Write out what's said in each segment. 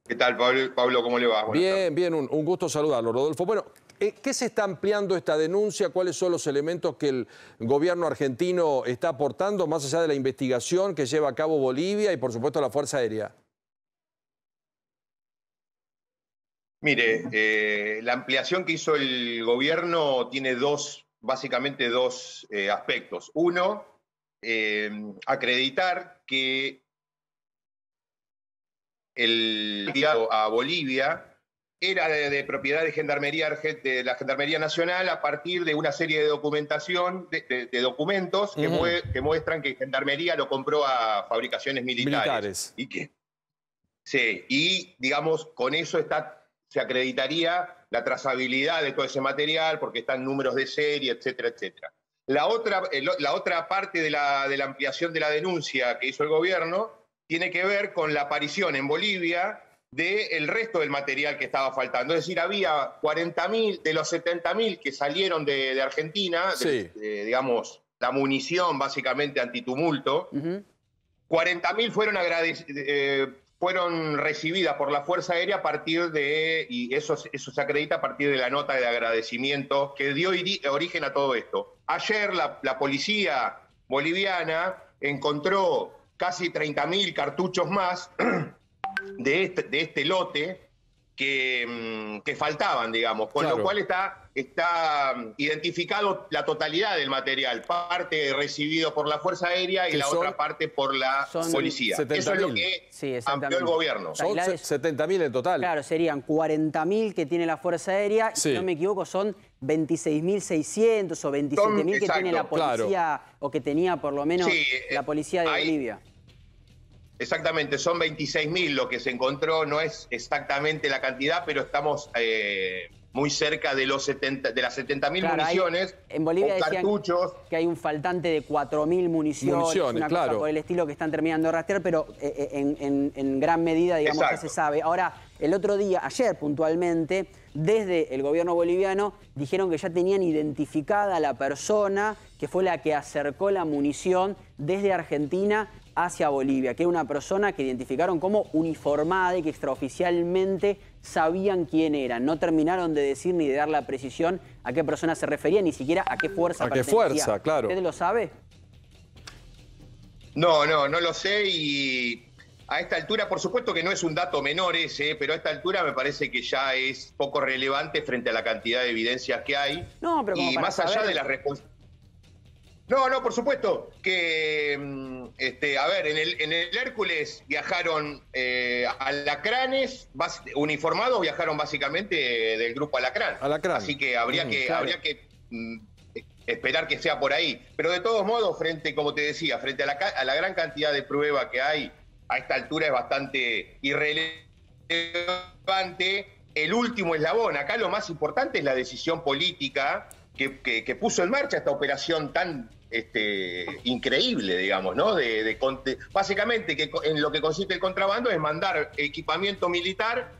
¿Qué tal, Pablo? ¿Cómo le va? Bien, bien, un gusto saludarlo, Rodolfo. Bueno, ¿qué se está ampliando esta denuncia? ¿Cuáles son los elementos que el gobierno argentino está aportando, más allá de la investigación que lleva a cabo Bolivia y, por supuesto, la Fuerza Aérea? Mire, la ampliación que hizo el gobierno tiene básicamente dos aspectos. Uno, acreditar que el enviado a Bolivia era de propiedad de la Gendarmería Nacional a partir de una serie de documentación, de documentos que muestran que Gendarmería lo compró a fabricaciones militares. Y digamos, con eso se acreditaría la trazabilidad de todo ese material, porque están números de serie, etcétera, etcétera. La otra parte de la ampliación de la denuncia que hizo el gobierno tiene que ver con la aparición en Bolivia del resto del material que estaba faltando. Es decir, había 40.000 de los 70.000 que salieron de Argentina, sí, digamos, la munición básicamente antitumulto, 40.000 fueron recibidas por la Fuerza Aérea a partir y eso se acredita a partir de la nota de agradecimiento que dio origen a todo esto. Ayer la policía boliviana encontró casi 30.000 cartuchos más de este lote que faltaban, digamos, con lo cual está identificado la totalidad del material, parte recibido por la Fuerza Aérea y la otra parte por la policía. Eso es lo que amplió el gobierno. Son 70.000 en total. Claro, serían 40.000 que tiene la Fuerza Aérea, y si no me equivoco son 26.600 o 27.000 que tiene la policía, o que tenía por lo menos la policía de Bolivia. Exactamente, son 26.000 lo que se encontró, no es exactamente la cantidad, pero estamos muy cerca de las 70.000 municiones. En Bolivia decían cartuchos. Que hay un faltante de 4.000 municiones, una cosa por el estilo que están terminando de rastrear, pero en gran medida, digamos, ya se sabe. Ahora, el otro día, ayer puntualmente, desde el gobierno boliviano dijeron que ya tenían identificada a la persona que fue la que acercó la munición desde Argentina hacia Bolivia, que era una persona que identificaron como uniformada y que extraoficialmente sabían quién era. No terminaron de decir ni de dar la precisión a qué persona se refería, ni siquiera a qué fuerza pertenecía. ¿A qué fuerza? Claro. ¿Usted lo sabe? No lo sé, y a esta altura, por supuesto que no es un dato menor ese, pero a esta altura me parece que ya es poco relevante frente a la cantidad de evidencias que hay. No, pero como y para más allá saber... de la responsabilidad. No, por supuesto que, a ver, en el Hércules viajaron alacranes, uniformados viajaron básicamente del grupo Alacrán. Así que habría que esperar que sea por ahí. Pero de todos modos, como te decía, frente a la gran cantidad de prueba que hay, a esta altura es bastante irrelevante el último eslabón. Acá lo más importante es la decisión política que puso en marcha esta operación tan increíble, digamos, ¿no? Básicamente, que en lo que consiste el contrabando es mandar equipamiento militar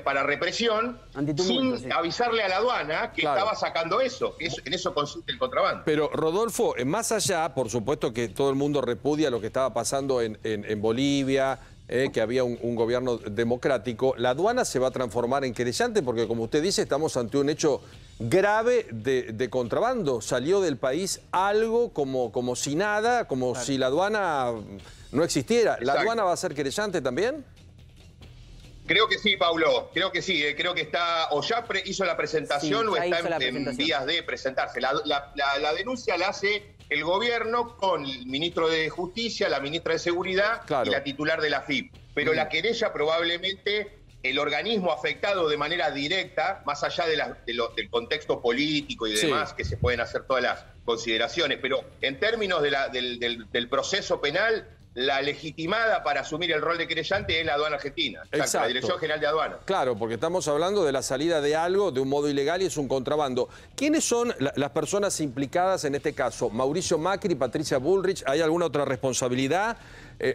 para represión sin avisarle a la aduana que estaba sacando eso. En eso consiste el contrabando. Pero, Rodolfo, más allá, por supuesto que todo el mundo repudia lo que estaba pasando en Bolivia, que había un gobierno democrático, la aduana se va a transformar en querellante porque, como usted dice, estamos ante un hecho grave de contrabando. Salió del país algo como si nada, como si la aduana no existiera. ¿La aduana va a ser querellante también? Creo que sí, Paulo, creo que sí, creo que está, o ya hizo la presentación o está en vías de presentarse. La denuncia la hace el gobierno con el ministro de Justicia, la ministra de Seguridad y la titular de la AFIP. Pero la querella probablemente el organismo afectado de manera directa, más allá del contexto político y demás, que se pueden hacer todas las consideraciones, pero en términos del proceso penal, la legitimada para asumir el rol de querellante es la aduana argentina, la Dirección General de Aduanas. Claro, porque estamos hablando de la salida de algo de un modo ilegal y es un contrabando. ¿Quiénes son las personas implicadas en este caso? ¿Mauricio Macri, Patricia Bullrich? ¿Hay alguna otra responsabilidad?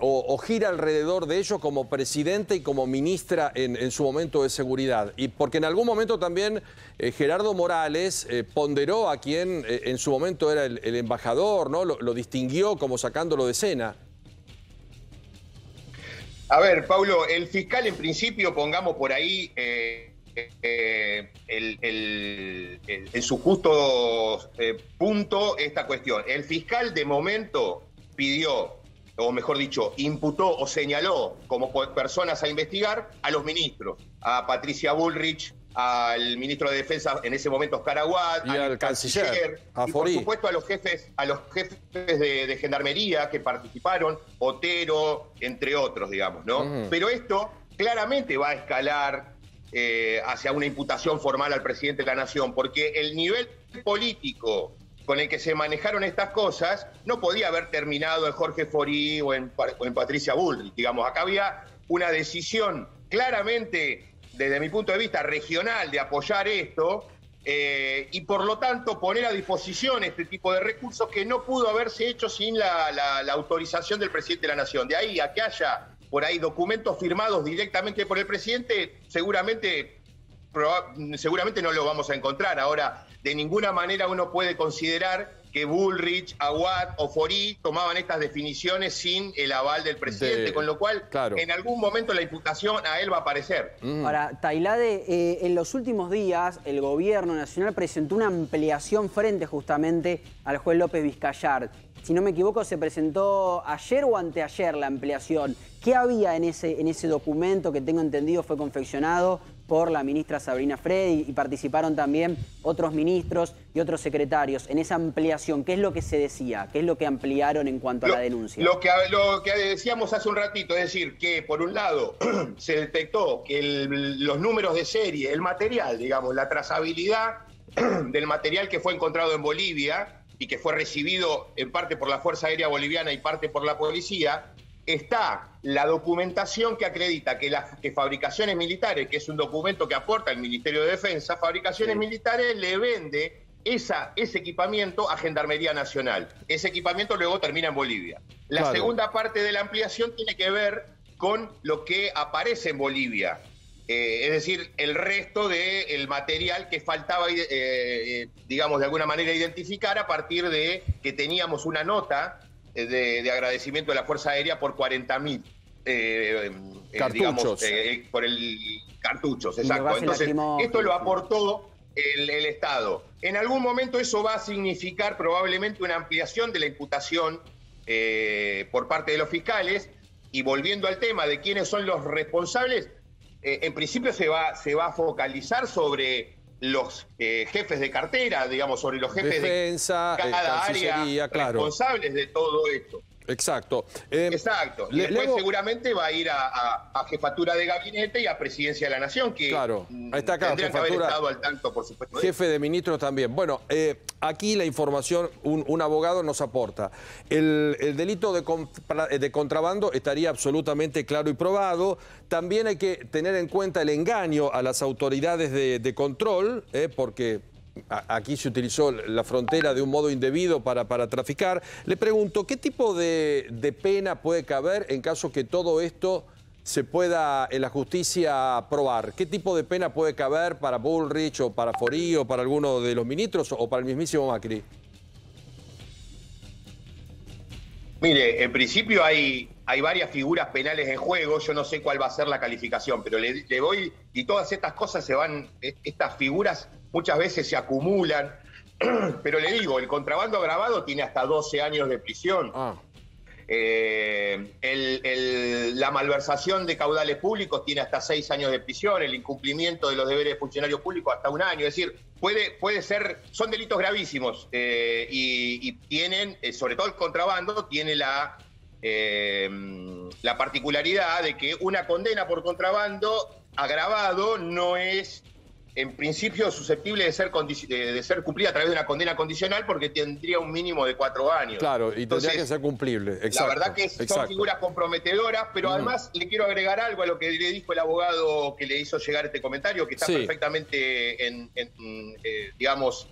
¿O gira alrededor de ellos como presidente y como ministra en su momento de seguridad? Y porque en algún momento también Gerardo Morales ponderó a quien en su momento era el embajador, ¿no? Lo distinguió como sacándolo de escena. A ver, Paulo, el fiscal en principio, pongamos por ahí en su justo punto esta cuestión. El fiscal de momento pidió, o mejor dicho, imputó o señaló como personas a investigar a los ministros, a Patricia Bullrich, al ministro de Defensa en ese momento, Oscar Aguad, y al canciller, y por supuesto a los jefes de gendarmería que participaron, Otero, entre otros, digamos, ¿no? Pero esto claramente va a escalar hacia una imputación formal al presidente de la Nación, porque el nivel político con el que se manejaron estas cosas no podía haber terminado en Jorge Forí o en Patricia Bullrich, digamos. Acá había una decisión claramente, desde mi punto de vista regional, de apoyar esto y por lo tanto poner a disposición este tipo de recursos que no pudo haberse hecho sin la autorización del presidente de la Nación. De ahí a que haya por ahí documentos firmados directamente por el presidente, seguramente no lo vamos a encontrar. Ahora, de ninguna manera uno puede considerar que Bullrich, Aguad o Forí tomaban estas definiciones sin el aval del presidente, con lo cual en algún momento la imputación a él va a aparecer. Ahora, Tailade, en los últimos días el gobierno nacional presentó una ampliación frente justamente al juez López Vizcayart. Si no me equivoco, se presentó ayer o anteayer la ampliación. ¿Qué había en ese documento que tengo entendido fue confeccionado por la ministra Sabrina Freddy y participaron también otros ministros y otros secretarios? En esa ampliación, ¿qué es lo que se decía? ¿Qué es lo que ampliaron en cuanto a la denuncia? Lo que decíamos hace un ratito, es decir, que por un lado se detectó que los números de serie, el material, digamos, la trazabilidad del material que fue encontrado en Bolivia y que fue recibido en parte por la Fuerza Aérea Boliviana y parte por la policía, está la documentación que acredita que Fabricaciones Militares, que es un documento que aporta el Ministerio de Defensa, Fabricaciones Militares le vende ese equipamiento a Gendarmería Nacional. Ese equipamiento luego termina en Bolivia. La segunda parte de la ampliación tiene que ver con lo que aparece en Bolivia. Es decir, el resto del material que faltaba, digamos, de alguna manera identificar a partir de que teníamos una nota de agradecimiento de la Fuerza Aérea por 40.000 cartuchos. Digamos, por el cartuchos, exacto. Entonces, esto lo aportó el Estado. En algún momento eso va a significar probablemente una ampliación de la imputación por parte de los fiscales, y volviendo al tema de quiénes son los responsables, en principio se va a focalizar sobre los jefes de cartera, digamos, sobre los jefes Defensa, de cada área responsables de todo esto. Exacto. Exacto. Y después seguramente va a ir a jefatura de gabinete y a presidencia de la Nación, que ahí está acá, tendrían que haber estado al tanto, por supuesto. Jefe de ministros también. Bueno, aquí la información, un abogado nos aporta. El delito de contrabando estaría absolutamente claro y probado. También hay que tener en cuenta el engaño a las autoridades de control, porque aquí se utilizó la frontera de un modo indebido para traficar. Le pregunto, ¿qué tipo de pena puede caber en caso que todo esto se pueda en la justicia probar? ¿Qué tipo de pena puede caber para Bullrich o para Forí o para alguno de los ministros o para el mismísimo Macri? Mire, en principio hay varias figuras penales en juego. Yo no sé cuál va a ser la calificación, pero le voy, y todas estas cosas estas figuras muchas veces se acumulan, pero le digo, el contrabando agravado tiene hasta 12 años de prisión. La malversación de caudales públicos tiene hasta 6 años de prisión, el incumplimiento de los deberes de funcionario público hasta 1 año. Es decir, puede ser, son delitos gravísimos y tienen, sobre todo el contrabando, tiene la particularidad de que una condena por contrabando agravado no es en principio susceptible de ser cumplida a través de una condena condicional, porque tendría un mínimo de 4 años. Claro, y tendría que ser cumplible. Exacto, la verdad que son figuras comprometedoras, pero además le quiero agregar algo a lo que le dijo el abogado que le hizo llegar este comentario, que está perfectamente digamos,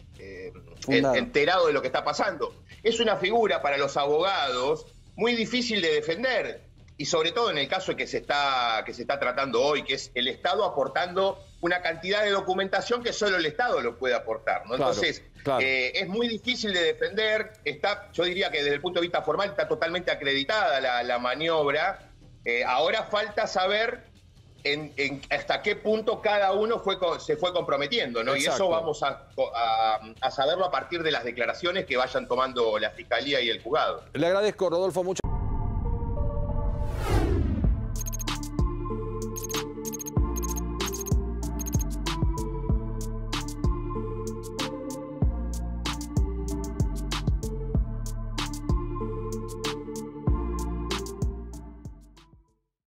enterado de lo que está pasando. Es una figura para los abogados muy difícil de defender, y sobre todo en el caso que se está tratando hoy, que es el Estado aportando una cantidad de documentación que solo el Estado lo puede aportar, ¿no? Entonces, es muy difícil de defender. Yo diría que desde el punto de vista formal está totalmente acreditada la maniobra, Ahora falta saber hasta qué punto cada uno se fue comprometiendo, ¿no? Exacto. Y eso vamos a saberlo a partir de las declaraciones que vayan tomando la Fiscalía y el juzgado. Le agradezco, Rodolfo, mucho.